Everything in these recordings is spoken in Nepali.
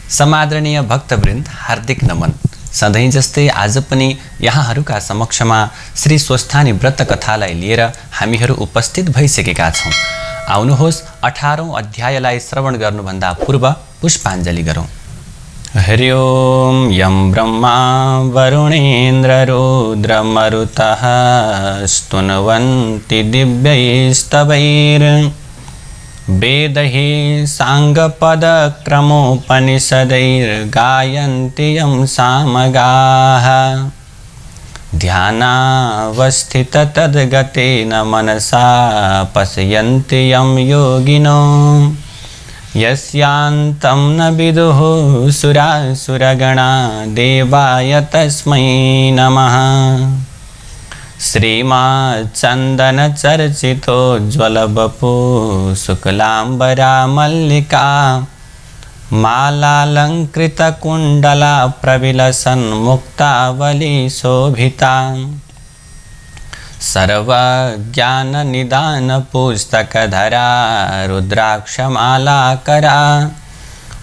समादरणीय भक्तवृन्द, हार्दिक नमन। सधैँ जस्तै आज पनि यहाँहरूका समक्षमा श्री स्वस्थानी व्रत कथालाई लिएर हामीहरू उपस्थित भइसकेका छौँ। आउनुहोस् 18औं अध्यायलाई श्रवण गर्नुभन्दा पूर्व पुष्पाञ्जली गरौँ। हरि ओम यं ब्रह्मा वरुणेन्द्र रुद्रमरुतः स्तुन्वन्ति दिव्यैस्तवैर् वेदैः साङ्गपदक्रमोपनिषदैर्गायन्ति यं सामगाः ध्यानावस्थिततद्गतेन मनसा पश्यन्ति यं योगिनो यस्यान्तं न विदुः सुरासुरगणा देवाय तस्मै नमः। श्रीमाच्चन्दनचर्चितोज्ज्वलवपु शुक्लाम्बरा मल्लिका मालालङ्कृतकुण्डला प्रविलसन्मुक्तावली शोभिता सर्वज्ञाननिदानपुस्तकधरा रुद्राक्षमालाकरा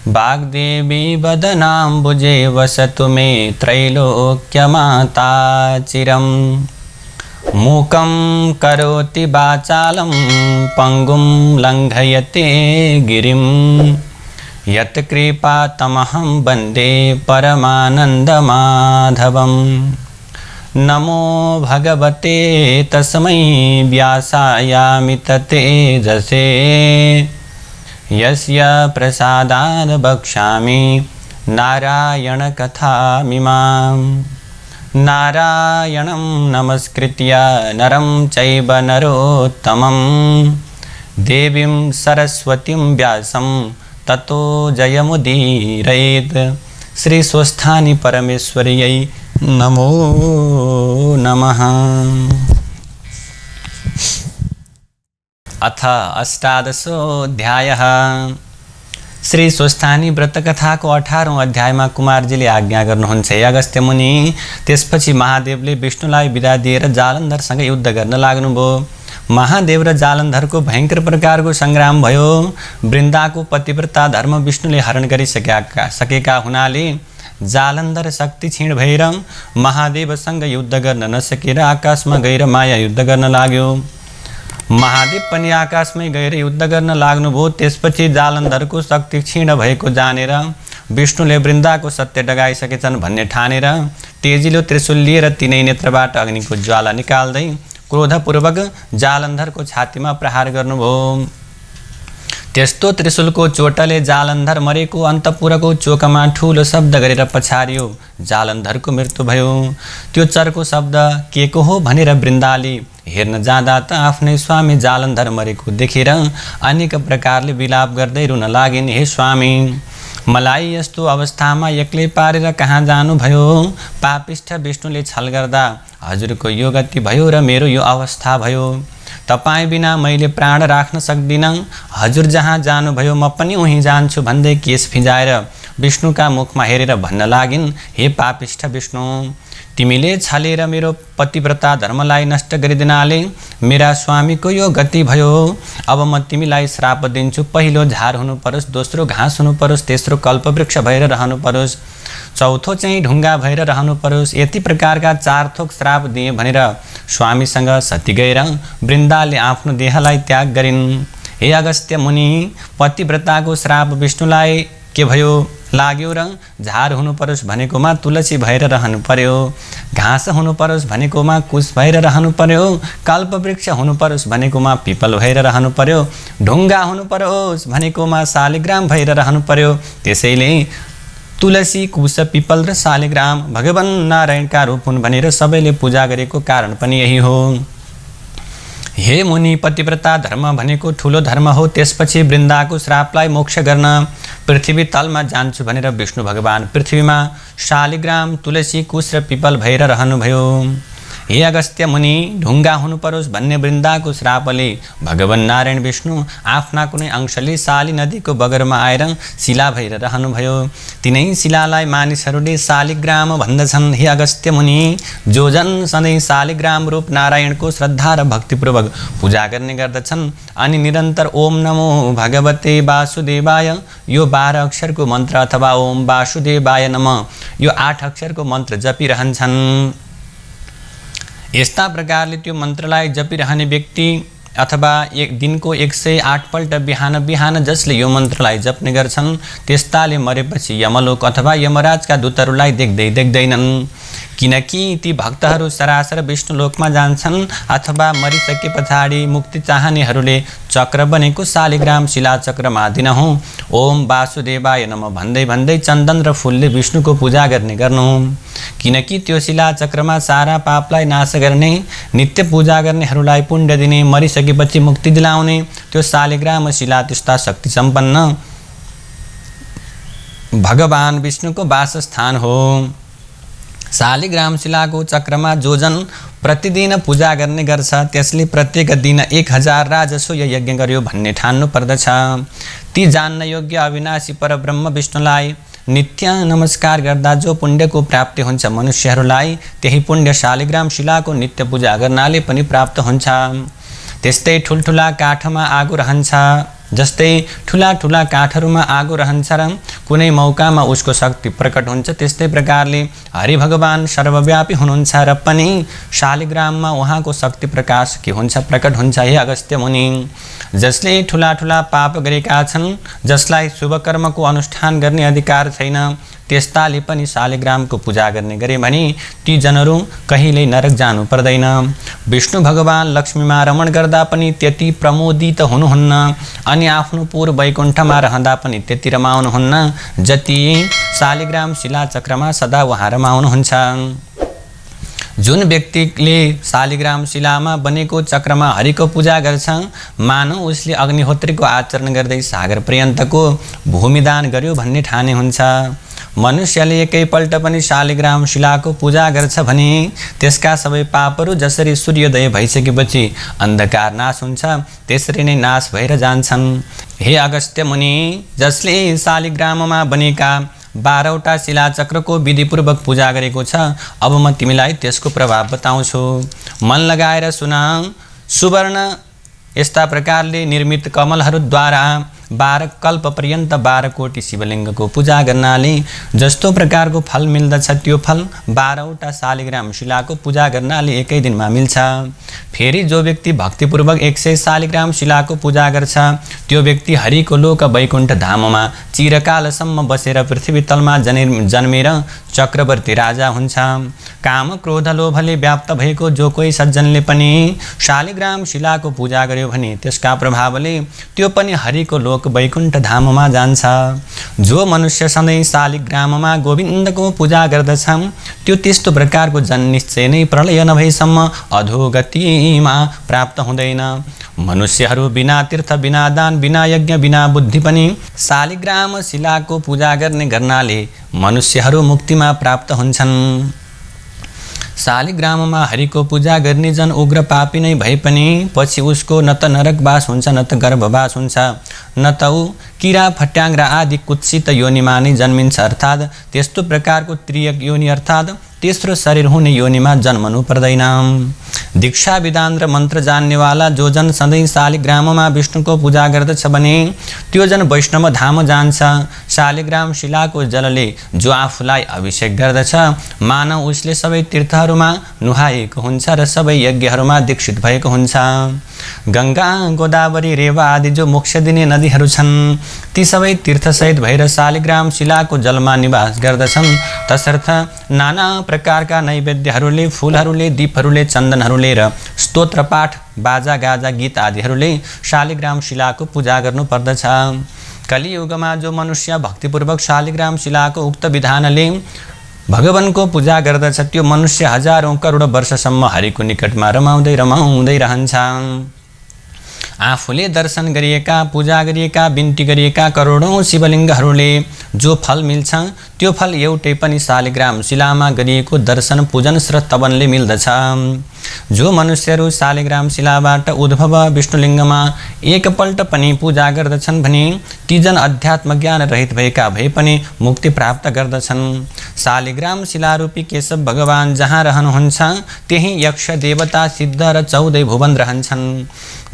वाग्देवी वदनाम्बुजे वसतु मे त्रैलोक्यमाता चिरम्। मूकं करोति वाचालं पङ्गुं लङ्घयते गिरिं यत्कृपातमहं वन्दे परमानन्दमाधवम्। नमो भगवते तस्मै व्यासायामिततेजसे यस्य प्रसादाद् वक्ष्यामि नारायणकथामिमाम्। नारायणं नमस्कृत्य नरं चैव नरोत्तमं देवीं सरस्वतीं व्यासं ततो जयमुदीरयेत्। श्री स्वस्थानी परमेश्वर्यै नमो नमः। अथ अष्टादशोऽध्यायः। श्री स्वस्थानी व्रतकथाको 18औं अध्यायमा कुमारजीले आज्ञा गर्नुहुन्छ, हे अगस्त्य मुनि। त्यसपछि महादेवले विष्णुलाई बिदा दिएर जालन्धरसँग युद्ध गर्न लाग्नुभयो। महादेव र जालन्धरको भयङ्कर प्रकारको सङ्ग्राम भयो। वृन्दाको पतिव्रता धर्म विष्णुले हरण गरिसकेका हुनाले जालन्धर शक्ति क्षीण भएर महादेवसँग युद्ध गर्न नसकेर आकाशमा गएर माया युद्ध गर्न लाग्यो। महादेव पनि आकाशमै गएर युद्ध गर्न लाग्नुभयो। त्यसपछि जालन्धरको शक्ति क्षीण भएको जानेर विष्णुले वृन्दाको सत्य डगाइसकेछन् भन्ने ठानेर तेजिलो त्रिशूल लिएर तिनै नेत्रबाट अग्निको ज्वाला निकाल्दै क्रोधपूर्वक जालन्धरको छातीमा प्रहार गर्नुभयो। त्यस्तो त्रिशूलको चोटले जालन्धर मरेको अन्तपुरको चोकमा ठुलो शब्द गरेर पछारियो। जालन्धरको मृत्यु भयो। त्यो चर्को शब्द के को हो भनेर वृन्दाले हेर्न जाँदा त आफ्नै स्वामी जालन्धर मरेको देखेर अनेक प्रकारले विलाप गर्दै रुन लागिन्। हे स्वामी, मलाई यस्तो अवस्थामा एक्लै पारेर कहाँ जानुभयो? पापिष्ठ विष्णुले छल गर्दा हजुरको यो गति भयो र मेरो यो अवस्था भयो। तपाईँ बिना मैले प्राण राख्न सक्दिनँ। हजुर जहाँ जानुभयो म पनि उहीँ जान्छु भन्दै केश फिजाएर विष्णुका मुखमा हेरेर भन्न लागिन्, हे पापिष्ठ विष्णु, तिमीले छलेर मेरो पतिव्रता धर्मलाई नष्ट गरिदिनाले मेरा स्वामीको यो गति भयो। अब म तिमीलाई श्राप दिन्छु। पहिलो झार हुनु परोस्, दोस्रो घाँस हुनु परोस्, तेस्रो कल्पवृक्ष भएर रहनु परोस्, चौथो चाहिँ ढुङ्गा भएर रहनु परोस्। यति प्रकारका 4 थोक श्राप दिए भनेर स्वामीसँग सती गएर वृन्दाले आफ्नो देहलाई त्याग गरिन्। हे अगस्त्य मुनि, पतिव्रताको श्राप विष्णुलाई के भयो लाग्यो र? झार हुनु परोस् भनेकोमा तुलसी भएर रहनु पर्यो, घाँस हुनु परोस् भनेकोमा कुश भएर रहनु पर्यो, कल्पवृक्ष हुनु परोस् भनेकोमा पिपल भएर रहनु पर्यो, ढुङ्गा हुनु परोस् भनेकोमा शालिग्राम भएर रहनु पर्यो। त्यसैले तुलसी, कुश, पिपल र शालिग्राम भगवान नारायणका रूप हुन् भनेर सबैले पूजा गरेको कारण पनि यही हो। हे मुनि, पतिव्रता धर्म भनेको ठुलो धर्म हो। त्यसपछि वृन्दाको श्रापलाई मोक्ष गर्न पृथ्वी तलमा जान्छु भनेर विष्णु भगवान पृथ्वीमा शालिग्राम, तुलसी, कुश र पिपल भएर रहनुभयो। हे अगस्त्य मुनि, ढुङ्गा हुनु परोस् भन्ने वृन्दाको श्रापले भगवान नारायण विष्णु आफ्ना कुनै अंशले शाली नदीको बगरमा आएर शिला भएर रहनुभयो। तिनै शिलालाई मानिसहरूले शालिग्राम भन्दछन्। हे अगस्त्य मुनि, जो जन सधैँ शालिग्राम रूप नारायणको श्रद्धा र भक्तिपूर्वक पूजा गर्ने गर्दछन् अनि निरन्तर ओम नमो भगवते वासुदेवाय यो 12 अक्षरको मन्त्र अथवा ओम वासुदेवाय नमः यो 8 अक्षरको मन्त्र जपिरहन्छन्। यस्ता प्रकारले त्यो मन्त्रलाई जपिरहने व्यक्ति अथवा एक दिनको 108 पल्ट बिहान बिहान जसले यो मन्त्रलाई जप्ने गर्छन् त्यस्ताले मरेपछि यमलोक अथवा यमराजका दूतहरूलाई देख्दैनन्, किनकि ती भक्तहरू सरासर विष्णुलोकमा जान्छन् अथवा मरिसके पछाडि मुक्ति चाहनेहरूले चक्र बनेको शालिग्राम शिला चक्रमा दिनहुँ ओम वासुदेवाय नमः भन्दै भन्दै चन्दन र फूलले विष्णुको पूजा गर्नु, किनकि त्यो शिला चक्रमा सारा पापलाई नाश गर्ने, नित्य पूजा गर्नेहरूलाई पुण्य दिने, मरिसकेपछि मुक्ति दिलाउने त्यो शालिग्राम शिला त्यस्ता शक्ति सम्पन्न भगवान विष्णुको वासस्थान हो। शालिग्राम शिलाको चक्रमा जो जन प्रतिदिन पूजा गर्ने गर्छ त्यसले प्रत्येक दिन 1000 राजस्व यज्ञ गर्यो भन्ने ठान्नु पर्दछ। ती जान्न योग्य अविनाशी परब्रह्म विष्णुलाई नित्य नमस्कार गर्दा जो पुण्यको प्राप्ति हुन्छ मनुष्यहरूलाई त्यही पुण्य शालिग्राम शिलाको नित्य पूजा गर्नाले पनि प्राप्त हुन्छ। त्यस्तै ठुल्ठुला काठमा आगो रहन्छ, जस्तै ठुला ठुला काठहरूमा आगो रहन्छ र कुनै मौकामा उसको शक्ति प्रकट हुन्छ, त्यस्तै प्रकारले हरि भगवान सर्वव्यापी हुनुहुन्छ र पनि शालिग्राममा उहाँको शक्ति प्रकाश के हुन्छ, प्रकट हुन्छ। हे अगस्त्य मुनि, जसले ठुला ठुला पाप गरेका छन्, जसलाई शुभ कर्मको अनुष्ठान गर्ने अधिकार छैन, त्यस्ताले पनि शालिग्रामको पूजा गर्ने गरे भने ती जनहरू कहिल्यै नरक जानु पर्दैन। विष्णु भगवान लक्ष्मीमा रमण गर्दा पनि त्यति प्रमोदित हुनुहुन्न अनि आफ्नो पूर्व वैकुण्ठमा रहँदा पनि त्यति रमाउनुहुन्न जति शालिग्राम शिला चक्रमा सदा उहाँ रमाउनुहुन्छ। जुन व्यक्तिले शालिग्राम शिलामा बनेको चक्रमा हरिको पूजा गर्छ, मानव उसले अग्निहोत्रीको आचरण गर्दै सागर पर्यन्तको भूमिदान गर्यो भन्ने ठाने हुन्छ। मनुष्यले एकैपल्ट पनि शालिग्राम शिलाको पूजा गर्छ भने त्यसका सबै पापहरू जसरी सूर्योदय भइसकेपछि अन्धकार नाश हुन्छ त्यसरी नै नाश भएर जान्छन्। हे अगस्त्य मुनि, जसले शालिग्राममा बनेका 12वटा शिलाचक्रको विधिपूर्वक पूजा गरेको छ, अब म तिमीलाई त्यसको प्रभाव बताउँछु। मन लगाएर सुन। सुवर्ण यस्ता प्रकारले निर्मित कमलहरूद्वारा 12 कल्प पर्यन्त 12 कोटी शिवलिङ्गको पूजा गर्नाले जस्तो प्रकारको फल मिल्दछ त्यो फल 12वटा शालिग्राम शिलाको पूजा गर्नाले एकै दिनमा मिल्छ। फेरि जो व्यक्ति भक्तिपूर्वक 100 शालिग्राम शिलाको पूजा गर्छ त्यो व्यक्ति हरिको लोक वैकुण्ठ धाममा चिरकालसम्म बसेर पृथ्वी तलमा जन्मेर चक्रवर्ती राजा हुन्छ। काम क्रोध लोभले व्याप्त भएको जो कोही सज्जनले पनि शालिग्राम शिलाको पूजा गर्यो भने त्यसका प्रभावले त्यो पनि हरिको लोक वैकुण्ठ धाममा जान्छ। जो मनुष्य सधैँ शालिग्राममा गोविन्दको पूजा गर्दछ त्यो त्यस्तो प्रकारको जन निश्चय नै प्रलय नभएसम्म अधोगतिमा प्राप्त हुँदैन। मनुष्यहरू बिना तीर्थ, बिना दान, बिना यज्ञ, बिना बुद्धि पनि शालिग्राम शिलाको पूजा गर्ने गर्नाले मनुष्यहरू मुक्तिमा प्राप्त हुन्छन्। शालिग्राममा हरिको पूजा गर्ने जन उग्र पापी नै भए पनि पछि उसको न त नरकवास हुन्छ न त गर्भवास हुन्छ, न त ऊ किरा फट्याङ्ग्रा आदि कुत्सित योनिमा नै जन्मिन्छ, अर्थात् त्यस्तो प्रकारको त्रियक योनि अर्थात् तेस्रो शरीर हुने योनिमा जन्मनु पर्दैन। दीक्षा विधान र मन्त्र जान्नेवाला जो जन सधैँ शालिग्राममा विष्णुको पूजा गर्दछ भने त्यो जन वैष्णव धाम जान्छ। शालिग्राम शिलाको जलले जो आफूलाई अभिषेक गर्दछ मानव उसले सबै तीर्थहरूमा नुहाएको हुन्छ र सबै यज्ञहरूमा दीक्षित भएको हुन्छ। गङ्गा, गोदावरी, रेवा आदि जो मोक्ष दिने नदीहरू छन् ती सबै तीर्थसहित भएर शालिग्राम शिलाको जलमा निवास गर्दछन्। तसर्थ नाना प्रकारका नैवेद्यहरूले, फूलहरूले, दीपहरूले, चन्दनहरूले र स्तोत्र पाठ, बाजा गाजा, गीत आदिहरूले शालिग्राम शिलाको पूजा गर्नु पर्दछ। कलियुगमा जो मनुष्य भक्तिपूर्वक शालिग्राम शिलाको उक्त विधानले भगवानको पूजा गर्दछ त्यो मनुष्य हजारौं करोड वर्षसम्म हरिको निकटमा रमाउँदै रहन्छ। आफूले दर्शन गरिएका पूजा गरिएका बिन्ती गरिएका करोडौँ शिवलिङ्गहरूले जो फल मिल्छ त्यो फल एउटै पनि शालिग्राम शिलामा गरिएको दर्शन पूजन र तपनले मिल्दछ। जो मनुष्यहरू शालिग्राम शिलाबाट उद्भव विष्णुलिङ्गमा एकपल्ट पनि पूजा गर्दछन् भने ती जन अध्यात्म ज्ञान रहित भएका भए पनि मुक्ति प्राप्त गर्दछन्। शालिग्राम शिलारूपी केशव भगवान जहाँ रहनुहुन्छ त्यही यक्ष देवता सिद्ध र 14 भुवन रहन्छन्।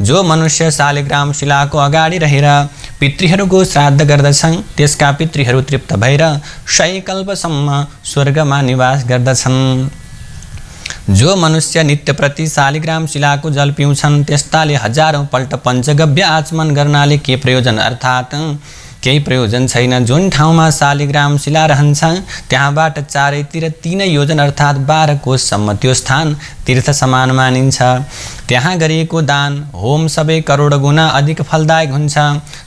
जो मनुष्य शालिग्राम शिलाको अगाडि रहेर पितृहरूको श्राद्ध गर्दछन् त्यसका पितृहरू तृप्त भएर 100 कल्पसम्म स्वर्गमा निवास गर्दछन्। जो मनुष्य नित्य प्रति शालिग्राम शिलाको जल पिउँछन् त्यस्ताले हजारौं पल्ट पञ्चगव्य आचमन गर्नाले के प्रयोजन, अर्थात् केही प्रयोजन छैन। जुन ठाउँमा शालिग्राम शिला रहन्छ त्यहाँबाट चारैतिर 3 योजन अर्थात् 12 कोससम्म त्यो स्थान तीर्थ समान मानिन्छ। त्यहाँ गरिएको दान होम सबै करोड गुणा अधिक फलदायक हुन्छ।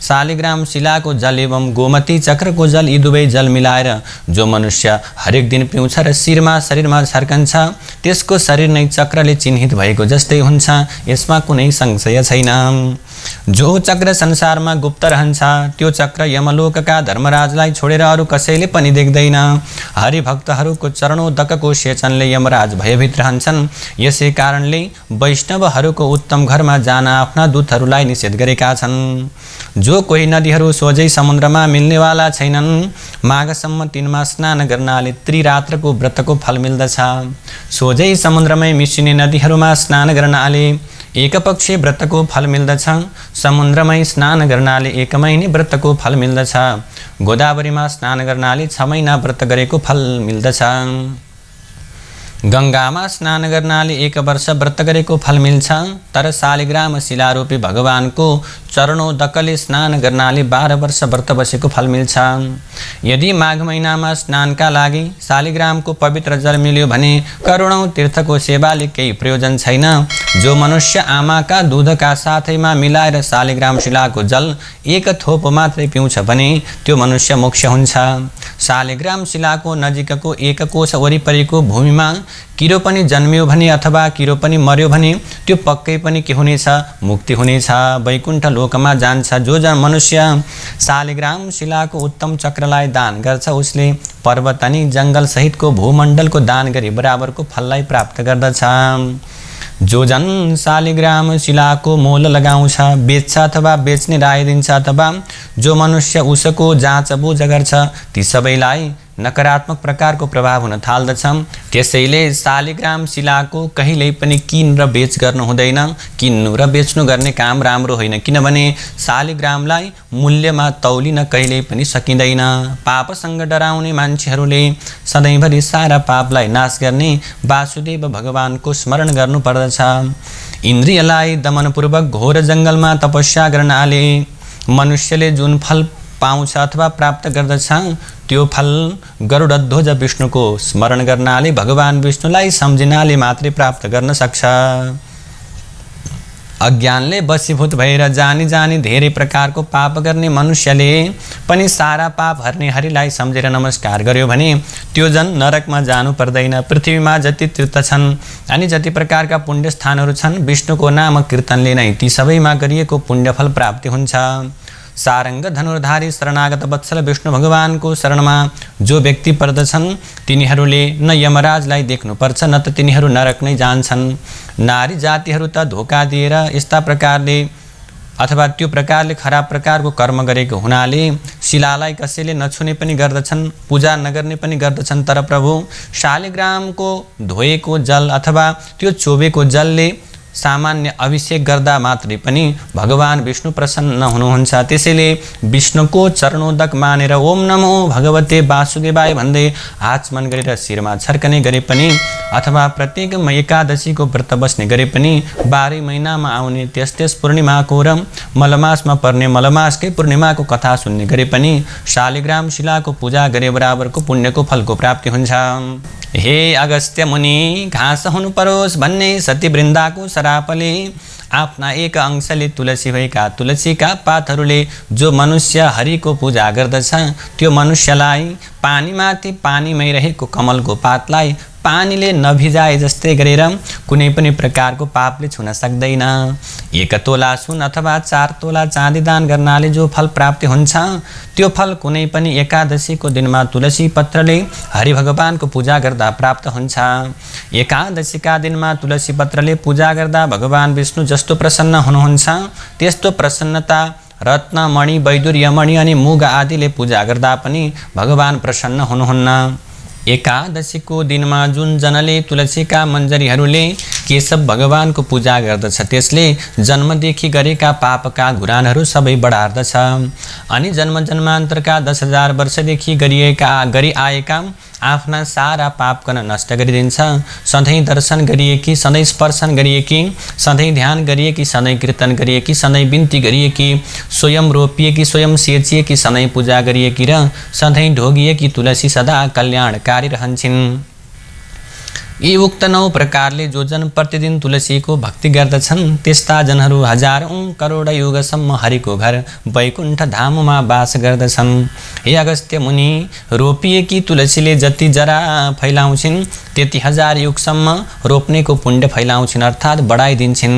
शालिग्राम शिलाको जल एवं गोमती चक्रको जल यी दुवै जल मिलाएर जो मनुष्य हरेक दिन पिउँछ र शरीरमा छर्कन्छ त्यसको शरीर नै चक्रले चिन्हित भएको जस्तै हुन्छ, यसमा कुनै संशय छैन। जो चक्र संसारमा गुप्त रहन्छ त्यो चक्र यमलोकका धर्मराजलाई छोडेर अरू कसैले पनि देख्दैन। हरिभक्तहरूको चरणोदकको सेचनले यमराज भयभीत रहन्छन्। यसै कारणले वैष्णवहरूको उत्तम घरमा जान आफ्ना दूतहरूलाई निषेध गरेका छन्। जो कोही नदीहरू सोझै समुद्रमा मिल्नेवाला छैनन् माघसम्म तिनमा स्नान गर्नाले त्रिरात्रको व्रतको फल मिल्दछ। सोझै समुद्रमै मिसिने नदीहरूमा स्नान गर्नाले एक पक्षे व्रतको फल मिल्दछ। समुद्रमै स्नान गर्नाले 1 महिने व्रतको फल मिल्दछ। गोदावरीमा स्नान गर्नाले 6 महिना व्रत गरेको फल मिल्दछ। गंगामा स्नान गर्नाले 1 वर्ष व्रत गरेको फल मिल्छ। तर शालिग्राम शिलारूपी भगवानको चरणोदकले स्नान गर्नाले 12 वर्ष व्रत बसेको फल मिल्छ। यदि माघ महिनामा स्नानका लागि शालिग्रामको पवित्र जल मिल्यो भने करोडौं तीर्थको सेवाले केही प्रयोजन छैन। जो मनुष्य आमाका दूधका साथैमा मिलाएर शालिग्राम शिलाको जल 1 थोप मात्रै पिउँछ भने त्यो मनुष्य मोक्ष हुन्छ। शालिग्राम शिलाको नजिकको 1 कोश वरिपरिको भूमिमा किरो पनि जन्मियो भने अथवा किरो पनि मर्यो भने त्यो पक्कै पनि के हुनेछ, मुक्ति हुनेछ, वैकुण्ठ लोकमा जान्छ। जो मनुष्य शालिग्राम शिलाको उत्तम चक्रलाई दान गर्छ उसले पर्वत अनि जंगल सहितको भूमण्डलको दान गरी बराबरको फललाई प्राप्त गर्दछ। जो जन शालिग्राम शिलाको मोल लगाउँछ, बेच्छ अथवा बेच्ने राय दिन्छ अथवा जो मनुष्य उसको जाँचबुझ गर्छ ती सबैलाई नकारात्मक प्रकारको प्रभाव हुन थाल्दछ। त्यसैले शालिग्राम शिलाको कहिल्यै पनि किन र बेच गर्नु हुँदैन। किन्नु र बेच्नु गर्ने काम राम्रो होइन, किनभने शालिग्रामलाई मूल्यमा तौलिन कहिल्यै पनि सकिँदैन। पापसँग डराउने मान्छेहरूले सधैँभरि सारा पापलाई नाश गर्ने वासुदेव भगवानको स्मरण गर्नुपर्दछ। इन्द्रियलाई दमनपूर्वक घोर जङ्गलमा तपस्या गर्नाले मनुष्यले जुन फल पाउँछ अथवा प्राप्त गर्दछ त्यो फल गरुडध्वज विष्णुको स्मरण गर्नाले भगवान विष्णुलाई सम्झिनाले मात्रै प्राप्त गर्न सक्छ। अज्ञानले वशीभूत भएर जानी जानी धेरै प्रकारको पाप गर्ने मनुष्यले पनि सारा पाप हर्ने हरिलाई सम्झेर नमस्कार गर्यो भने त्यो जन नरकमा जानु पर्दैन। पृथ्वीमा जति तीर्थ छन् अनि जति प्रकारका पुण्य स्थानहरू छन् विष्णुको नाम कीर्तनले नै ती सबैमा गरिएको पुण्यफल प्राप्ति हुन्छ। सारंग धनुर्धारी शरणागत वत्सल विष्णु भगवानको शरणमा जो व्यक्ति पर्दछन् तिनीहरूले न यमराजलाई देख्नुपर्छ न त तिनीहरू नरक नै जान्छन्। नारी जातिहरू त धोका दिएर यस्ता प्रकारले अथवा त्यो प्रकारले खराब प्रकारको कर्म गरेको हुनाले शिलालाई कसैले नछुने पनि गर्दछन्, पूजा नगर्ने पनि गर्दछन्। तर प्रभु शालिग्रामको धोएको जल अथवा त्यो चोबेको जलले सामान्य अभिषेक गर्दा मात्रै पनि भगवान विष्णु प्रसन्न हुनुहुन्छ। त्यसैले विष्णुको चरणोदक मानेर ओम नमो भगवते वासुदेवाय भन्दै आचमन गरेर शिरमा छर्कने गरे पनि अथवा प्रत्येक एकादशीको व्रत बस्ने गरे पनि 12 महिनामा आउने त्यस पूर्णिमाको र मलमासमा पर्ने मलमासकै पूर्णिमाको कथा सुन्ने गरे पनि शालिग्राम शिलाको पूजा गरे बराबरको पुण्यको फलको प्राप्ति हुन्छ। हे अगस्त्य मुनि, घाँस हुनु परोस् भन्ने सती वृन्दाको सरापले आफ्ना एक अंशले तुलसी भएका तुलसीका पातहरूले जो मनुष्य हरिको पूजा गर्दछ त्यो मनुष्यलाई पानीमाथि पानीमै रहेको कमलको पातलाई पानीले नभिजाए जस्तै गरेर कुनै पनि प्रकारको पापले छुन सक्दैन। 1 तोला सुन अथवा 4 तोला चाँदी दान गर्नाले जो फल प्राप्ति हुन्छ त्यो फल कुनै पनि एकादशीको दिनमा तुलसी पत्रले हरिभगवानको पूजा गर्दा प्राप्त हुन्छ। एकादशीका दिनमा तुलसी पत्रले पूजा गर्दा भगवान विष्णु जस्तो प्रसन्न हुनुहुन्छ त्यस्तो प्रसन्नता रत्न मणि वैदुर्य मणि अनि मुग आदिले पूजा गर्दा पनि भगवान प्रसन्न हुनुहुन्न। एकादशीको दिनमा जुन जनले तुलसीका मन्जरीहरूले केशव भगवानको पूजा गर्दछ त्यसले जन्मदेखि गरेका पापका घुरानहरू सबै बढार्दछ अनि जन्म जन्मान्तरका 10,000 वर्षदेखि गरी आएका आफ्ना सारा पापकन नष्ट गरिदिन्छ। सधैँ दर्शन गरिएकी, सधैँ स्पर्शन गरिएकी, सधैँ ध्यान गरिएकी, सधैँ कीर्तन गरिएकी, सधैँ बिन्ती गरिएकी, स्वयं रोपिएकी, स्वयं सेचिएकी, सधैँ पूजा गरिएकी र सधैँ ढोगिएकी तुलसी सदा कल्याणकारी रहन्छन्। यी उक्त 9 प्रकारले जो जन प्रतिदिन तुलसीको भक्ति गर्दछन् त्यस्ता जनहरू हजारौं करोड युगसम्म हरिको घर वैकुण्ठ धाममा वास गर्दछन्। हे अगस्त्य मुनि, रोपिएकी तुलसीले जति जरा फैलाउँछिन् त्यति 1000 युगसम्म रोप्नेको पुण्य फैलाउँछिन् अर्थात् बढाइदिन्छन्।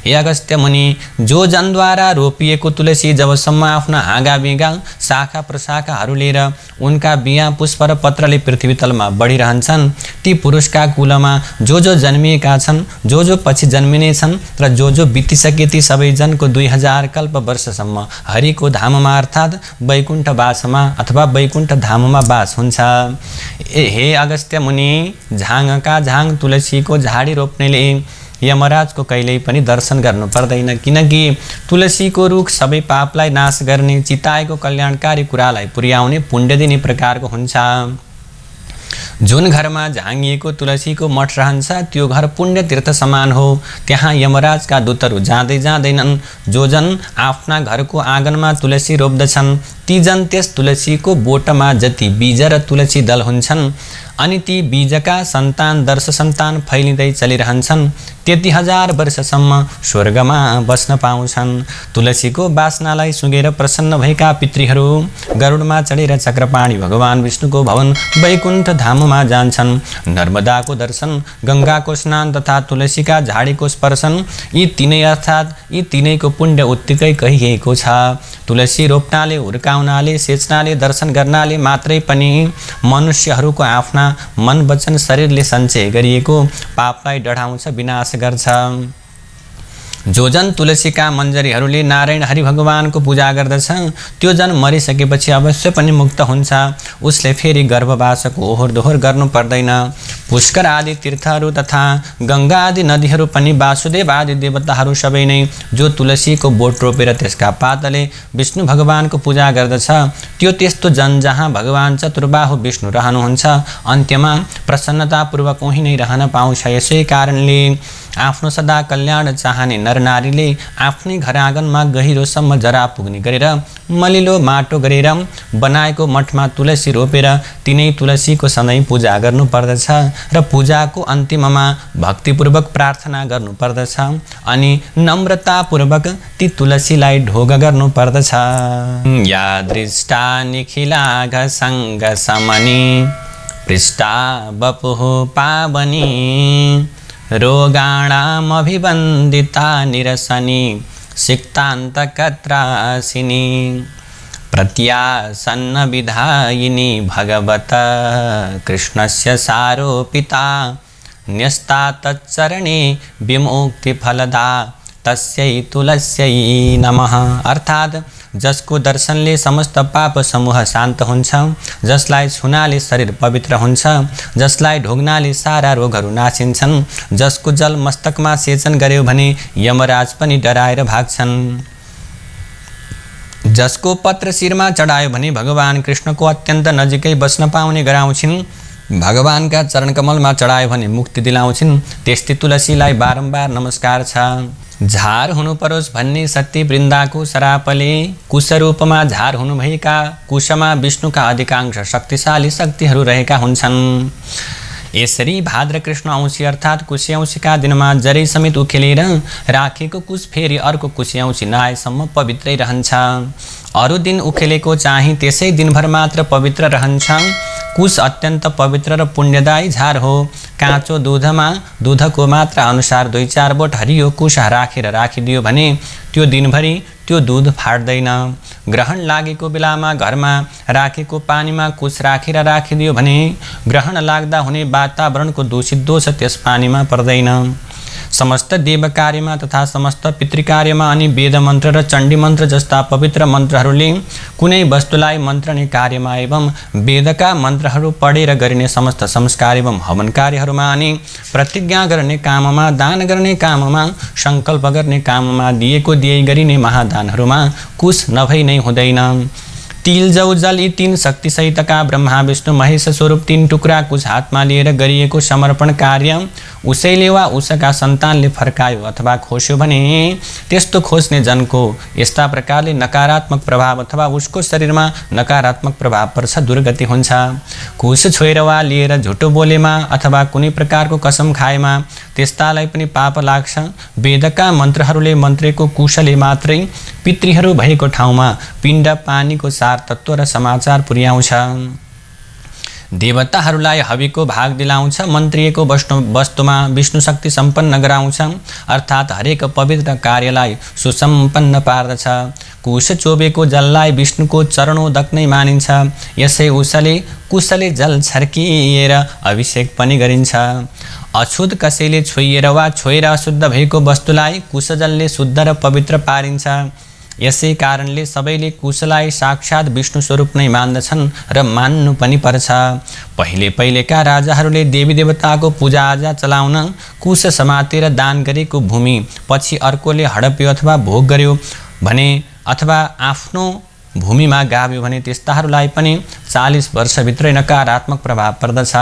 हे अगस्त्य मुनि, जो जनद्वारा रोपिएको तुलसी जबसम्म आफ्ना हाँगा बिगा शाखा प्रशाखाहरू लिएर उनका बिया पुष्प र पत्रले पृथ्वी तलमा बढिरहन्छन् ती पुरुषका कुलमा जो जन्मिएका छन्, जो पछि जन्मिने छन् र जो बितिसके ती सबै जनको 2000 कल्प वर्षसम्म हरिको धाममा अर्थात् वैकुण्ठवासमा अथवा वैकुण्ठ धाममा वास हुन्छ। हे अगस्त्य मुनि, झाङका झाङ तुलसीको झाडी रोप्नेले यमराजको कहिल्यै पनि दर्शन गर्नु पर्दैन किनकि तुलसीको रुख सबै पापलाई नाश गर्ने, चिताएको कल्याणकारी कुरालाई पुर्याउने, पुण्य दिने प्रकारको हुन्छ। जुन घरमा झाँगिएको तुलसीको मठ रहन्छ त्यो घर पुण्य तीर्थ समान हो। त्यहाँ यमराजका दूतहरू जाँदै जाँदैनन्। जो जन आफ्ना घरको आँगनमा तुलसी रोप्दछन् ती जन त्यस तुलसीको बोटमा जति बीज र तुलसी दल हुन्छन् अनि ती बीजका सन्तान दर्श सन्तान फैलिँदै चलिरहन्छन् त्यति 1000 वर्षसम्म स्वर्गमा बस्न पाउँछन्। तुलसीको वासनालाई सुँगेर प्रसन्न भएका पितृहरू गरुडमा चढेर चक्रपाणी भगवान विष्णुको भवन वैकुण्ठ धाममा जान्छन्। नर्मदाको दर्शन, गङ्गाको स्नान तथा तुलसीका झाडीको स्पर्शन यी तीनै अर्थात् यी तीनैको पुण्य उत्तिकै कहिएको छ। तुलसी रोप्नाले, हुर्काउनाले, सेच्नाले, दर्शन गर्नाले मात्रै पनि मनुष्यहरूको आफ्ना मन वचन शरीरले सञ्चय गरिएको पापलाई डढाउँछ, विनाश गर्छ। जो जन तुलसीका मन्जरीहरूले नारायण हरि भगवानको पूजा गर्दछ त्यो जन मरिसकेपछि अवश्य पनि मुक्त हुन्छ। उसले फेरि गर्भवासको ओहोर दोहोर गर्नु पर्दैन। पुष्कर आदि तीर्थहरू तथा गङ्गा आदि नदीहरू पनि वासुदेव आदि देवताहरू सबै नै जो तुलसीको बोट रोपेर त्यसका पातले विष्णु भगवानको पूजा गर्दछ त्यो त्यस्तो जन जहाँ भगवान चतुर्बाहु विष्णु रहनुहुन्छ अन्त्यमा प्रसन्नतापूर्वक उही नै रहन पाउँछ। यसै कारणले आफ्नो सदा कल्याण चाहने नरनारीले आफ्नै घर आँगनमा गहिरोसम्म जरा पुग्ने गरेर मलिलो माटो गरेर बनाएको मठमा तुलसी रोपेर तिनै तुलसीको सधैँ पूजा गर्नुपर्दछ र पूजाको अन्तिममा भक्तिपूर्वक प्रार्थना गर्नुपर्दछ अनि नम्रतापूर्वक ती तुलसीलाई ढोग गर्नुपर्दछ। या दृष्टा निखिलाघ सङ्ग समनी पृष्ठा वपुः पावनी रोगाणामभिवन्दिता निरसनी सिक्तान्तकत्रासिनी प्रत्यासन्न विधायिनी भगवत कृष्णस्य सारोपिता न्यस्ता तच्चरणे विमुक्तिफलदा तस्यै तुलस्यै नमः। अर्थात् जसको दर्शनले समस्त पाप समूह शान्त हुन्छ, जसलाई छुनाले शरीर पवित्र हुन्छ, जसलाई ढोग्नाले सारा रोगहरू नासिन्छन्, जसको जल मस्तकमा सेचन गर्यो भने यमराज पनि डराएर भाग्छन्, जसको पत्र शिरमा चढायो भने भगवान कृष्णको अत्यन्त नजिकै बस्न पाउने गराउँछिन्, भगवानका चरणकमलमा चढायो भने मुक्ति दिलाउँछिन्, त्यस्तै तुलसीलाई बारम्बार नमस्कार छ। झार हुनु परोस् भन्ने सत्य वृन्दाको सरापले कुशरूपमा झार हुनुभएका कुशमा विष्णुका अधिकांश शक्तिशाली शक्तिहरू रहेका हुन्छन्। यसरी भाद्र कृष्ण औँसी अर्थात् कुशे औँसीका दिनमा जरै समेत उखेलेर राखेको कुश फेरि अर्को कुशे औँसी नआएसम्म पवित्रै रहन्छ। अरू दिन उखेलेको चाहिँ त्यसै दिनभर मात्र पवित्र रहन्छ। कुश अत्यन्त पवित्र र पुण्यदायी झार हो। काँचो दुधमा दुधको मात्रा अनुसार 2-4 बोट हरियो कुश राखेर राखिदियो भने त्यो दिनभरि त्यो दूध फाट्दैन। ग्रहण लागेको बेलामा घरमा राखेको पानीमा कुश राखेर राखिदियो भने ग्रहण लाग्दा हुने वातावरणको दूषित दोष त्यस पानीमा पर्दैन। समस्त देव कार्यमा तथा समस्त पितृकार्यमा अनि वेद मन्त्र र चण्डी मन्त्र जस्ता पवित्र मन्त्रहरूले कुनै वस्तुलाई मन्त्रने कार्यमा एवं वेदका मन्त्रहरू पढेर गरिने समस्त संस्कार एवं हवन कार्यहरूमा अनि प्रतिज्ञा गर्ने काममा, दान गर्ने काममा, सङ्कल्प गर्ने काममा, दिएको दिए गरिने महादानहरूमा कुश नभई नै हुँदैन। तिल जौ जल यी 3 शक्तिसहितका ब्रह्मा विष्णु महेश स्वरूप 3 टुक्रा कुश हातमा लिएर गरिएको समर्पण कार्य उसैले वा उसका सन्तानले फर्कायो अथवा खोस्यो भने त्यस्तो खोज्ने जनको यस्ता प्रकारले नकारात्मक प्रभाव अथवा उसको शरीरमा नकारात्मक प्रभाव पर्छ, दुर्गति हुन्छ। कुश छोएर वा लिएर झुटो बोलेमा अथवा कुनै प्रकारको कसम खाएमा त्यस्तालाई पनि पाप लाग्छ। वेदका मन्त्रहरूले मन्त्रेको कुशले मात्रै पितृहरू भएको ठाउँमा पिण्ड पानीको सार तत्त्व र समाचार पुर्याउँछ। देवताहरूलाई हविको भाग दिलाउँछ। मन्त्रिएको वस्तुमा विष्णु शक्ति सम्पन्न गराउँछ, अर्थात् हरेक पवित्र कार्यलाई सुसम्पन्न पार्दछ। कुश चोबेको जललाई विष्णुको चरणोदक नै मानिन्छ। यसै कुशले जल छर्किएर अभिषेक पनि गरिन्छ। अशुद्ध कसैले छोइएर वा छोएर अशुद्ध भएको वस्तुलाई कुश जलले शुद्ध र पवित्र पारिन्छ। यसै कारणले सबैले कुशलाई साक्षात् विष्णु स्वरूप नै मान्दछन् र मान्नु पनि पर्छ। पहिलेका राजाहरूले देवी देवताको पूजाआजा चलाउन कुश समातेर दान गरेको भूमि पछि अर्कोले हडप्यो अथवा भोग गर्यो भने अथवा आफ्नो भूमिमा गाभ्यो भने त्यस्ताहरूलाई पनि 40 वर्षभित्रै नकारात्मक प्रभाव पर्दछ।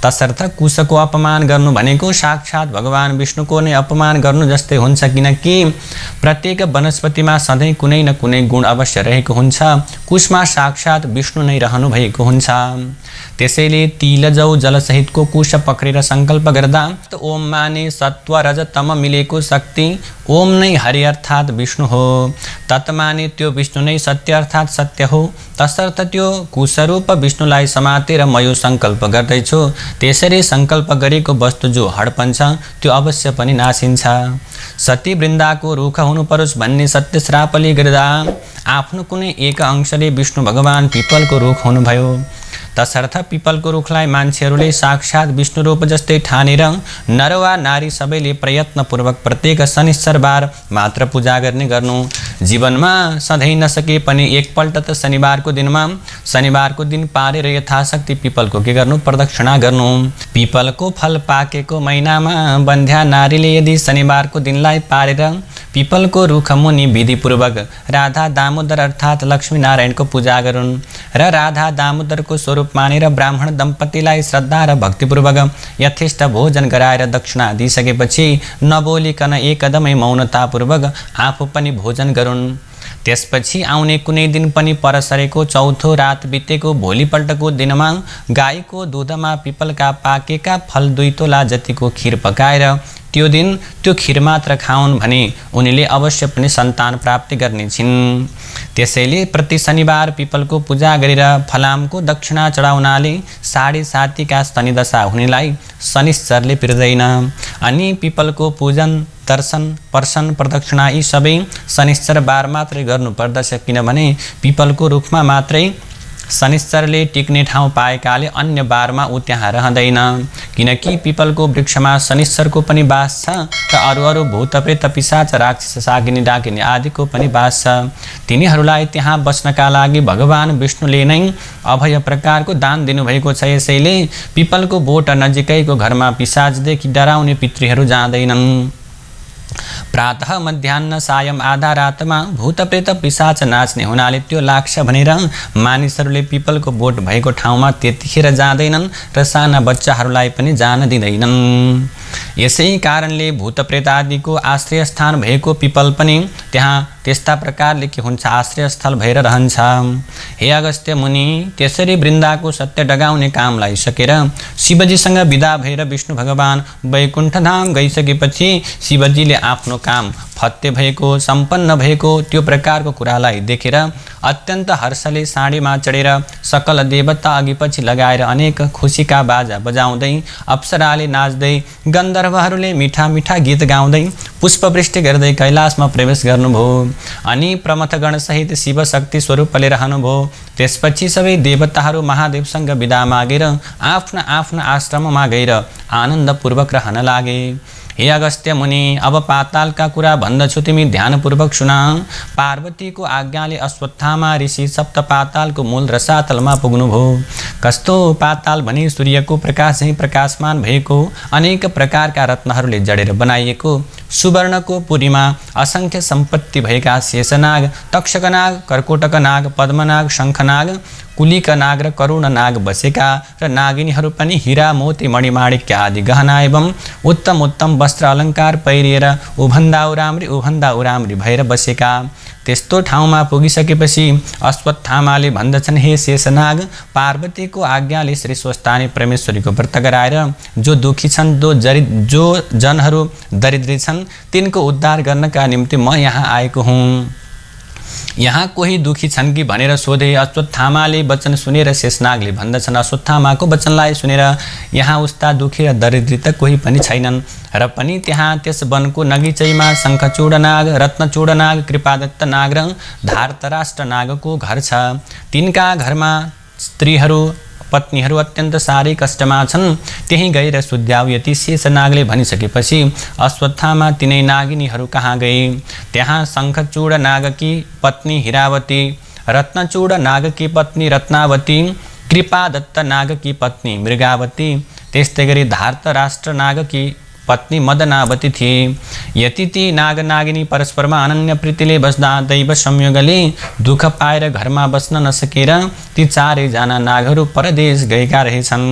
तसर्थ कुशको अपमान गर्नु भनेको साक्षात् भगवान विष्णुको नै अपमान गर्नु जस्तै हुन्छ, किनकि प्रत्येक वनस्पतिमा सधैँ कुनै न कुनै गुण अवश्य रहेको हुन्छ। कुशमा साक्षात् विष्णु नै रहनु भएको हुन्छ। त्यसैले तिल जौ जलसहितको कुश पक्रेर सङ्कल्प गर्दा ओम माने सत्व रज तम मिलेको शक्ति ओम नै हरि अर्थात् विष्णु हो। तत् माने त्यो विष्णु नै सत्य अर्थात् सत्य हो। तसर्थ त्यो कुशरूप विष्णुलाई समातेर म यो सङ्कल्प गर्दैछु। त्यसरी सङ्कल्प गरेको वस्तु जो हडपन्छ त्यो अवश्य पनि नासिन्छ। सती वृन्दाको रुख हुनु परोस् भन्ने सत्य श्रापले गर्दा आफ्नो कुनै एक अंशले विष्णु भगवान पिपलको रुख हुनुभयो। तसर्थ पिपलको रुखलाई मान्छेहरूले साक्षात् विष्णु रूप जस्तै ठानेर नर वा नारी सबैले प्रयत्नपूर्वक प्रत्येक शनिश्चरबार मात्र पूजा गर्नु। जीवनमा सधैँ नसके पनि एकपल्ट त शनिबारको दिन पारेर यथाशक्ति पिपलको के गर्नु, प्रदक्षिणा गर्नु। पिपलको फल पाकेको महिनामा बन्ध्या नारीले यदि शनिबारको दिनलाई पारेर पिपलको रुख मुनि विधिपूर्वक राधा दामोदर अर्थात् लक्ष्मी नारायणको पूजा गरून् र राधा दामोदरको स्वरूप मानेर ब्राह्मण दम्पतिलाई श्रद्धा र भक्तिपूर्वक यथेष्ट भोजन गराएर दक्षिणा दिइसकेपछि नबोलिकन एकदमै मौनतापूर्वक आफू पनि भोजन गरून्। त्यसपछि आउने कुनै दिन पनि परसरेको चौथो रात बितेको भोलिपल्टको दिनमा गाईको दुधमा पिपलका पाकेका फल 2 तोला जतिको खिर पकाएर त्यो दिन त्यो खिर मात्र खाउन् भने उनीले अवश्य पनि सन्तान प्राप्ति गर्नेछिन्। त्यसैले प्रति शनिबार पिपलको पूजा गरेर फलामको दक्षिणा चढाउनाले 7.5 का शनिदशा हुनेलाई शनिश्चरले पिर्दैन। अनि पिपलको पूजन, दर्शन, पर्शन, प्रदक्षिणा यी सबै शनिश्चर बार मात्रै गर्नुपर्दछ, किनभने पिपलको रुखमा मात्रै शनिश्चरले टिक्ने ठाउँ पाएकाले अन्य बारमा ऊ त्यहाँ रहँदैन। किनकि पिपलको वृक्षमा शनिश्चरको पनि बास छ र अरू भूत प्रेत पिशाच राक्षस सागिनी डाकिनी आदिको पनि बास छ। तिनीहरूलाई त्यहाँ बस्नका लागि भगवान विष्णुले नै अभय प्रकारको दान दिनुभएको छ। यसैले पिपलको बोट नजिकैको घरमा पिशाचदेखि डराउने पितृहरू जाँदैनन्। प्रातः मध्याह्न सायं आधा रातमा भूतप्रेत पिशाच नाच्ने हुनाले त्यो लाग्छ भनेर मानिसहरूले पिपलको बोट भएको ठाउँमा त्यतिखेर जाँदैनन् र साना बच्चाहरूलाई पनि जान दिँदैनन्। यसै कारणले भूतप्रेत आदिको आश्रय स्थान भएको पिपल पनि त्यहाँ त्यस्ता प्रकारले के हुन्छ, आश्रय स्थल भएर रहन्छ। हे अगस्त्य मुनि, त्यसरी वृन्दाको सत्य डगाउने कामलाई सकेर शिवजीसँग विदा भएर विष्णु भगवान वैकुण्ठ धाम गइसकेपछि शिवजीले आफ्नो काम फत्ते भएको सम्पन्न भएको त्यो प्रकारको कुरालाई देखेर अत्यन्त हर्षले साँडीमा चढेर सकल देवता अघिपछि लगाएर अनेक खुसीका बाजा बजाउँदै अप्सराले नाच्दै गन्धर्वहरूले मिठा मिठा गीत गाउँदै पुष्पवृष्टि गर्दै कैलाशमा प्रवेश गर्नुभयो। अनि प्रमथगणसहित शिव शक्ति स्वरूपले रहनुभयो। त्यसपछि सबै देवताहरू महादेवसँग बिदा मागेर आफ्ना आफ्ना आश्रममा गएर आनन्दपूर्वक रहन लागे। हे अगस्त्य मुनि, अब पातालका कुरा भन्दछु, तिमी ध्यानपूर्वक सुन। पार्वतीको आज्ञाले अश्वत्थामा ऋषि सप्त पातालको मूल रसातलमा पुग्नुभयो। कस्तो पाताल भने सूर्यको प्रकाश झैँ प्रकाशमान भएको अनेक प्रकारका रत्नहरूले जडेर बनाइएको सुवर्णको पुरीमा असङ्ख्य सम्पत्ति भएका शेषनाग, तक्षकनाग, कर्कोटकनाग, पद्मनाग, शङ्खनाग, कुलिकनाग र करुणनाग बसेका र नागिनीहरू पनि हीरा मोती मणिमाणिक्य आदि गहना एवं उत्तम उत्तम वस्त्र अलङ्कार पहिरिएर उभन्दा उराम्री भएर बसेका। त्यस्तो ठाउँमा पुगिसकेपछि अश्वत्थामाले भन्दछन्, हे शेषनाग, पार्वतीको आज्ञाले श्री स्वस्थानी परमेश्वरीको व्रत गराएर जो दुखी छन्, जो जनहरू दरिद्री छन्, तिनको उद्धार गर्नका निम्ति म यहाँ आएको हुँ। यहाँ कोही दुखी छन् कि भनेर सोधे। अश्वत्थामाले वचन सुनेर शेषनागले भन्दछन्, अश्वत्थामाको वचनलाई सुनेर यहाँ उस्ता दुखी र दरिद्री त कोही पनि छैनन्। र पनि त्यहाँ त्यस वनको नगिचैमा शङ्खचूड नाग, रत्नचूड नाग, कृपादत्त नाग र धार्तराष्ट्र नागको घर छ। तिनका घरमा स्त्रीहरू पत्नीहरू अत्यन्त साह्रै कष्टमा छन्। त्यहीँ गएर सुध्याउ यति शेषनागले भनिसकेपछि अश्वत्थामा तिनै नागिनीहरू कहाँ गए। त्यहाँ शङ्खचूड नागकी पत्नी हिरावती, रत्नचूड नागकी पत्नी रत्नावती, कृपादत्त नागकी पत्नी मृगावती, त्यस्तै गरी धार्तराष्ट्र नागकी पत्नी मदनावती थिए। यति ती नाग नागिनी परस्परमा अनन्य प्रीतिले बस्दा दैव संयोगले दुःख पाएर घरमा बस्न नसकेर ती चारैजना नागहरू परदेश गएका रहेछन्।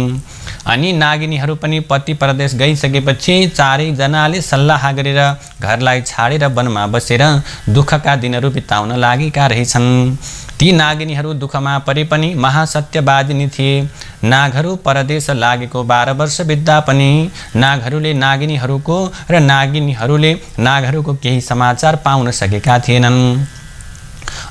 अनि नागिनीहरू पनि पति परदेश गइसकेपछि चारैजनाले सल्लाह गरेर घरलाई छाडेर वनमा बसेर दुःखका दिनहरू बिताउन लागेका रहेछन्। ती नागिनीहरू दुःखमा परे पनि महासत्यवादिनी थिए। नागहरू परदेश लागेको 12 वर्ष बित्दा पनि नागहरूले नागिनीहरूको र नागिनीहरूले नागहरूको केही समाचार पाउन सकेका थिएनन्।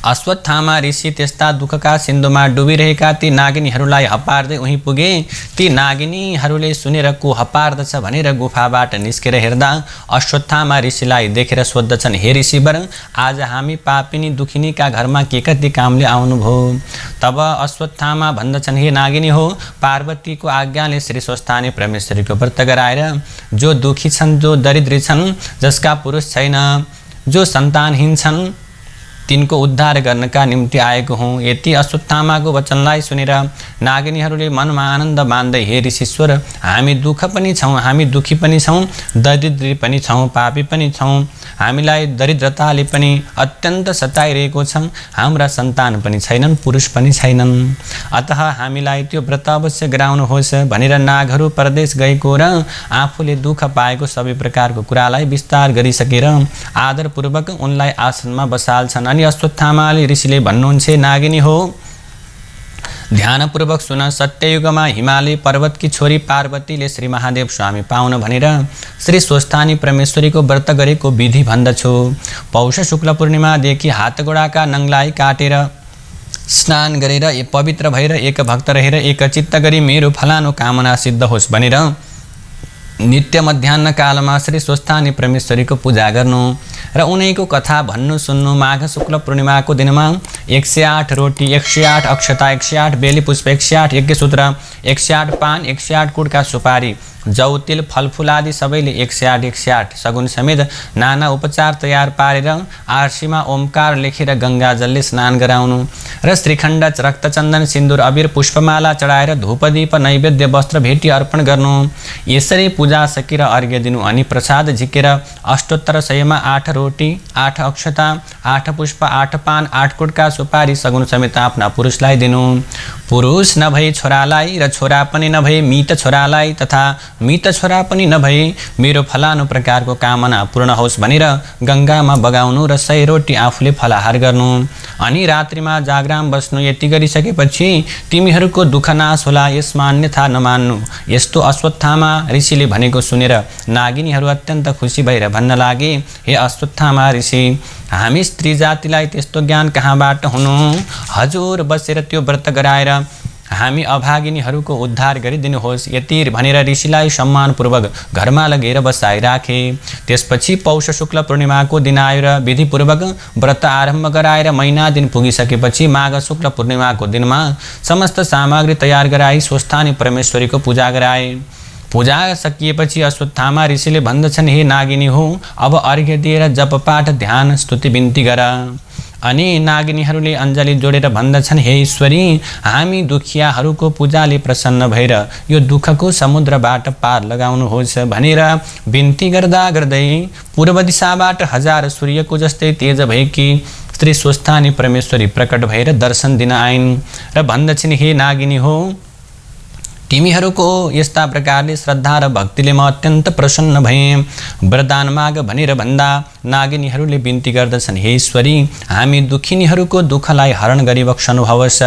अश्वत्थामा ऋषि त्यस्ता दुःखका सिन्धुमा डुबिरहेका ती नागिनीहरूलाई हपार्दै उहीँ पुगे। ती नागिनीहरूले सुनेर को हपार्दछ भनेर गुफाबाट निस्केर हेर्दा अश्वत्थामा ऋषिलाई देखेर सोद्धछन्, हे ऋषिवर, आज हामी पापिनी दुखिनीका घरमा के कति कामले आउनुभयो। तब अश्वत्थामा भन्दछन्, हे नागिनी हो, पार्वतीको आज्ञाले श्री स्वस्थानी परमेश्वरीको व्रत गराएर जो दुखी छन्, जो दरिद्री छन्, जसका पुरुष छैन, जो सन्तानहीन छन्, तिनको उद्धार गर्नका निम्ति आएको हुँ। यति अश्वत्थामाको वचनलाई सुनेर नागिनीहरूले मनमा आनन्द मान्दै, हे ऋषीश्वर, हामी दुःख पनि छौँ, हामी दुखी पनि छौँ, दरिद्री पनि छौँ, पापी पनि छौँ, हामीलाई दरिद्रताले पनि अत्यन्त सताइरहेको छ, हाम्रा सन्तान पनि छैनन्, पुरुष पनि छैनन्, अतः हामीलाई त्यो व्रत अवश्य गराउनुहोस् भनेर नागहरू परदेश गएको र आफूले दुःख पाएको सबै प्रकारको कुरालाई विस्तार गरिसकेर आदरपूर्वक उनलाई आसनमा बसाल्छन्। अनि अश्वत्थामाले ऋषिले भन्नुहुन्छ, नागिनी हो, ध्यानपूर्वक सुन। सत्ययुगमा हिमालय पर्वतकी छोरी पार्वतीले श्री महादेव स्वामी पाउन भनेर श्री स्वस्थानी परमेश्वरीको व्रत गरेको विधि भन्दछु। पौष शुक्ल पूर्णिमादेखि हातगोडाका नङलाई काटेर स्नान गरेर पवित्र भएर एक भक्त रहेर एकचित्त गरी मेरो फलानु कामना सिद्ध होस् भनेर नित्य मध्याह्न कालमा श्री स्वस्थानी परमेश्वरीको पूजा गर्नु र उनैको कथा भन्नु सुन्नु। माघ शुक्ल पूर्णिमाको दिनमा 108 रोटी, 108 अक्षता, 108 बेली पुष्प, 108 यज्ञसूत्र, 108 पान, 108 कुडका सुपारी, जौ, तिल, फलफुल आदि सबैले 108 सगुन समेत नाना उपचार तयार पारेर आरसीमा ओमकार लेखेर गङ्गा जलले स्नान गराउनु र श्रीखण्ड, रक्तचन्दन, सिन्दुर, अबिर, पुष्पमाला चढाएर धूपदीप, नैवेद्य, वस्त्र भेटी अर्पण गर्नु। यसरी पूजा सकेर अर्घ्य दिनु अनि प्रसाद झिकेर अष्टोत्तर सयमा 8 रोटी, 8 अक्षता, 8 पुष्प, 8 पान, 8 कुटका सुपारी सगुन समेत आफ्ना पुरुषलाई दिनु। पुरुष नभए छोरालाई र छोरा पनि नभए मृत छोरालाई तथा मित छोरा पनि नभई मेरो फलानु प्रकारको कामना पूर्ण होस् भनेर गङ्गामा बगाउनु र 100 रोटी आफूले फलाहार गर्नु। अनि रात्रिमा जागराम बस्नु। यति गरिसकेपछि तिमीहरूको दुःख नाश होला, यसमा अन्यथा नमान्नु। यस्तो अश्वत्थामा ऋषिले भनेको सुनेर नागिनीहरू अत्यन्त खुसी भएर भन्न लागे, हे अश्वत्थामा ऋषि, हामी स्त्री जातिलाई त्यस्तो ज्ञान कहाँबाट हुनु? हजुर बसेर त्यो व्रत गराएर हामी अभागिनीहरूको उद्धार गरिदिनुहोस्। यति भनेर ऋषिलाई सम्मानपूर्वक घरमा लगेर बसाइराखे। त्यसपछि पौष शुक्ल पूर्णिमाको दिन आयो र विधिपूर्वक व्रत आरम्भ गराएर महिना दिन पुगिसकेपछि माघ शुक्ल पूर्णिमाको दिनमा समस्त सामग्री तयार गराई स्वस्थानी परमेश्वरीको पूजा गराए। पूजा सकिएपछि अश्वत्थामा ऋषिले भन्दछन्, हे नागिनी हो, अब अर्घ्य दिएर जप पाठ ध्यान स्तुति बिन्ती गर। अनि नागिनीहरूले अञ्जली जोडेर भन्दछन्, हे ईश्वरी, हामी दुखियाहरूको पूजाले प्रसन्न भएर यो दुःखको समुद्रबाट पार लगाउनुहोस् भनेर बिन्ती गर्दा गर्दै पूर्व दिशाबाट 1000 सूर्यको जस्तै तेज भएकी श्री स्वस्थानी परमेश्वरी प्रकट भएर दर्शन दिन आइन् र भन्दछन्, हे नागिनी हो, तिमीहरूको यस्ता प्रकारले श्रद्धा र भक्तिले म अत्यन्त प्रसन्न भएँ। वरदान माग भनेर भन्दा नागिनीहरूले बिन्ती गर्दछन्, हे ईश्वरी, हामी दुखिनीहरूको दुःखलाई हरण गरी बक्सनुभयोस्।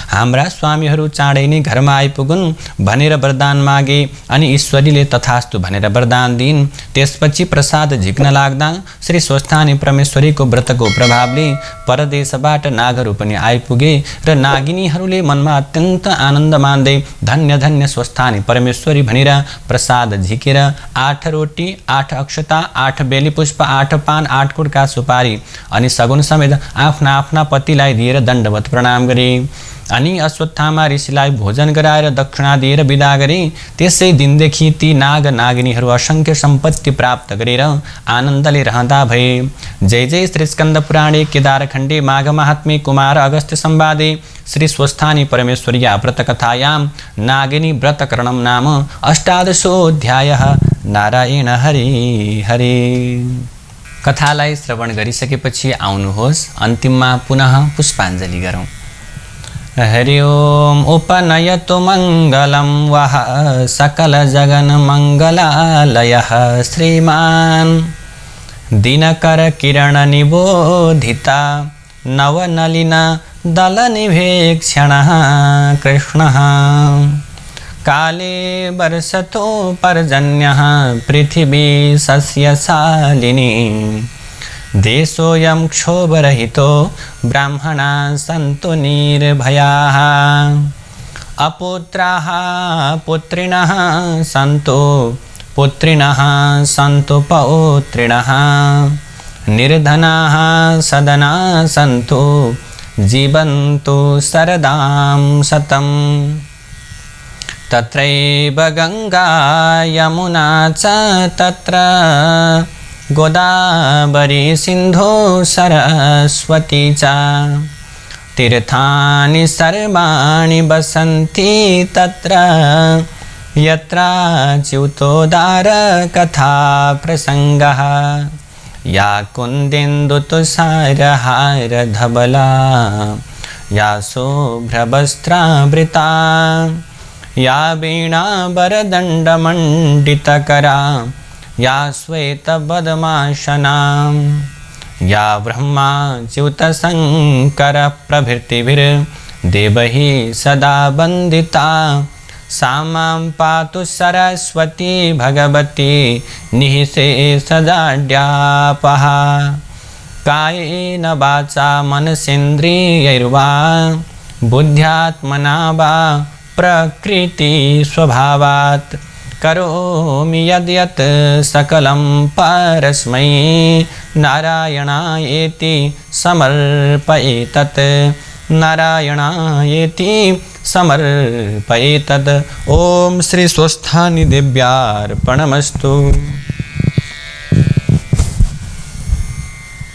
हाम्रा स्वामीहरू चाँडै नै घरमा आइपुगुन् भनेर वरदान मागे अनि ईश्वरीले तथास्तु भनेर वरदान दिइन्। त्यसपछि प्रसाद झिक्न लाग्दा श्री स्वस्थानी परमेश्वरीको व्रतको प्रभावले परदेशबाट नागहरू पनि आइपुगे र नागिनीहरूले मनमा अत्यन्त आनन्द मान्दै धन्य धन्य स्वस्थानी परमेश्वरी भनेर प्रसाद झिकेर 8 रोटी 8 अक्षता 8 बेली पुष्प 8 पान 8 कुडका सुपारी अनि सगुन समेत आफ्ना आफ्ना पतिलाई दिएर दण्डवत प्रणाम गरे। अनि अश्वत्थामा ऋषिलाई भोजन गराएर दक्षिणा दिएर विदा गरे। त्यसै दिनदेखि ती नाग नागिनीहरू असंख्य सम्पत्ति प्राप्त गरेर आनन्दले रहँदा भए। जय जय श्री स्कन्द पुराणे केदारखण्डे माघ महात्म्ये कुमार अगस्त्य संवादे श्री स्वस्थानी परमेश्वर्या व्रतकथायां नागिनी व्रतकरणं नाम 18अध्यायः। नारायण हरे हरे। कथालाई श्रवण गरिसकेपछि आउनुहोस् अन्तिममा पुनः पुष्पाञ्जलि गरौँ। हरि ओम उपनयतु मङ्गलं वः सकल जगन मङ्गलालयः श्रीमान् दिनकर किरण निबोधिता नवनलिन दलनिभेक्षणः कृष्णः काले वर्षतो पर्जन्यः पृथिवी सस्यशालिनी देशोऽयं क्षोभरहितो ब्राह्मणाः सन्तु निर्भयाः अपुत्राः पुत्रिणः सन्तु पुत्रिणः सन्तु पौत्रिणः निर्धनाः सदनाः सन्तु जीवन्तु शरदां शतम् तत्रैव गङ्गा यमुना च तत्र गोदावरी सिन्धु सरस्वती च तीर्थानि सर्वाणि वसन्ति तत्र यत्र च्युतोदार कथा प्रसङ्गः या कुन्देन्दुतुषारहार धवला या शुभ्रवस्त्रावृता या वीणावरदण्डमण्डितकरा या श्वेतपद्मासनां या ब्रह्मा च्युतशङ्करप्रभृतिभिर्देवैः सदा वन्दिता सा मां पातु सरस्वती भगवती निःशेषजाड्यापः कायेन वाचा मनसेन्द्रियैर्वा बुद्ध्यात्मना वा प्रकृति स्वभावात् करोमि यद्यत् सकलं परस्मै नारायणायेति समर्पयेतत् नारायणायेति समर्पयेतत्। ओम श्री स्वस्थानी देव्यार्पणमस्तु।